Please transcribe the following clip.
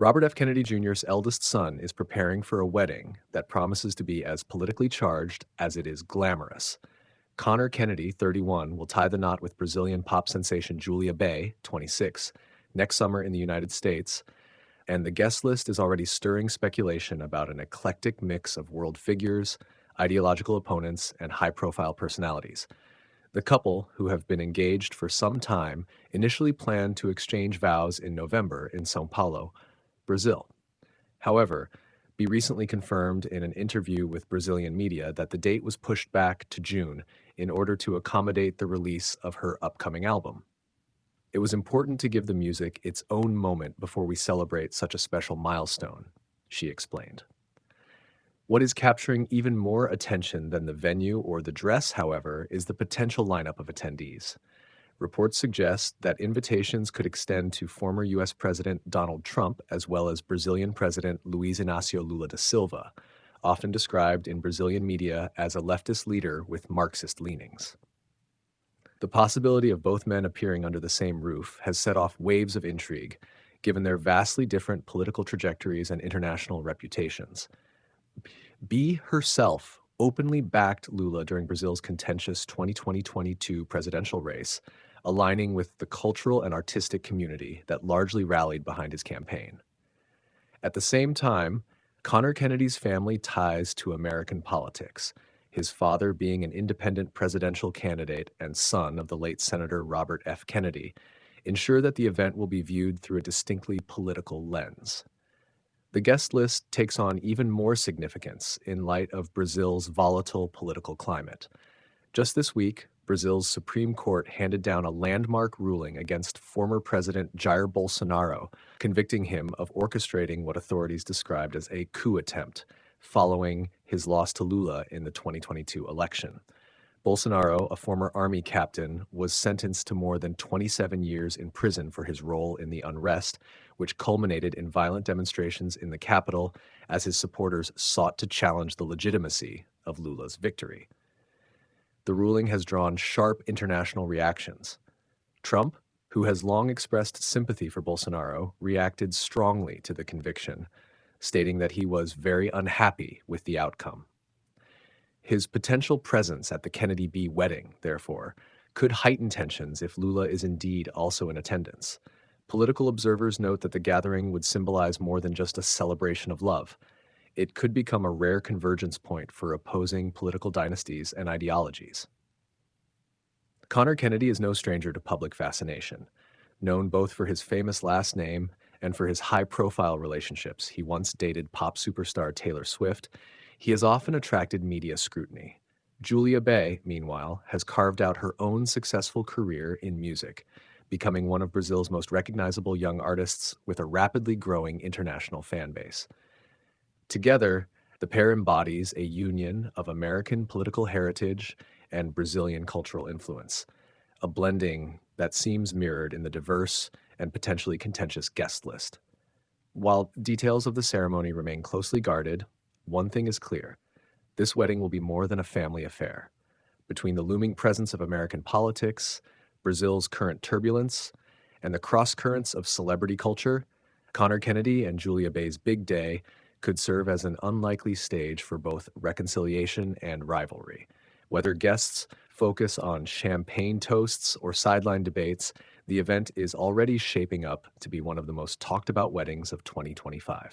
Robert F. Kennedy Jr.'s eldest son is preparing for a wedding that promises to be as politically charged as it is glamorous. Connor Kennedy, 31, will tie the knot with Brazilian pop sensation Julia Bay, 26, next summer in the United States, and the guest list is already stirring speculation about an eclectic mix of world figures, ideological opponents, and high-profile personalities. The couple, who have been engaged for some time, initially planned to exchange vows in November in São Paulo, Brazil. However, Bee recently confirmed in an interview with Brazilian media that the date was pushed back to June in order to accommodate the release of her upcoming album. It was important to give the music its own moment before we celebrate such a special milestone, she explained. What is capturing even more attention than the venue or the dress, however, is the potential lineup of attendees. Reports suggest that invitations could extend to former U.S. President Donald Trump as well as Brazilian President Luiz Inácio Lula da Silva, often described in Brazilian media as a leftist leader with Marxist leanings. The possibility of both men appearing under the same roof has set off waves of intrigue, given their vastly different political trajectories and international reputations. Bee herself openly backed Lula during Brazil's contentious 2022 presidential race, aligning with the cultural and artistic community that largely rallied behind his campaign. At the same time, Connor Kennedy's family ties to American politics, his father being an independent presidential candidate and son of the late Senator Robert F. Kennedy, ensure that the event will be viewed through a distinctly political lens. The guest list takes on even more significance in light of Brazil's volatile political climate. Just this week, Brazil's Supreme Court handed down a landmark ruling against former President Jair Bolsonaro, convicting him of orchestrating what authorities described as a coup attempt, following his loss to Lula in the 2022 election. Bolsonaro, a former army captain, was sentenced to more than 27 years in prison for his role in the unrest, which culminated in violent demonstrations in the capital as his supporters sought to challenge the legitimacy of Lula's victory. The ruling has drawn sharp international reactions. Trump, who has long expressed sympathy for Bolsonaro, reacted strongly to the conviction, stating that he was very unhappy with the outcome. His potential presence at the Kennedy Bee wedding, therefore, could heighten tensions if Lula is indeed also in attendance. Political observers note that the gathering would symbolize more than just a celebration of love. It could become a rare convergence point for opposing political dynasties and ideologies. Connor Kennedy is no stranger to public fascination. Known both for his famous last name and for his high-profile relationships, he once dated pop superstar Taylor Swift. He has often attracted media scrutiny. Julia Bay, meanwhile, has carved out her own successful career in music, becoming one of Brazil's most recognizable young artists with a rapidly growing international fan base. Together, the pair embodies a union of American political heritage and Brazilian cultural influence, a blending that seems mirrored in the diverse and potentially contentious guest list. While details of the ceremony remain closely guarded, one thing is clear: this wedding will be more than a family affair. Between the looming presence of American politics, Brazil's current turbulence, and the cross-currents of celebrity culture, Connor Kennedy and Julia Bay's big day could serve as an unlikely stage for both reconciliation and rivalry. Whether guests focus on champagne toasts or sideline debates, the event is already shaping up to be one of the most talked about weddings of 2025.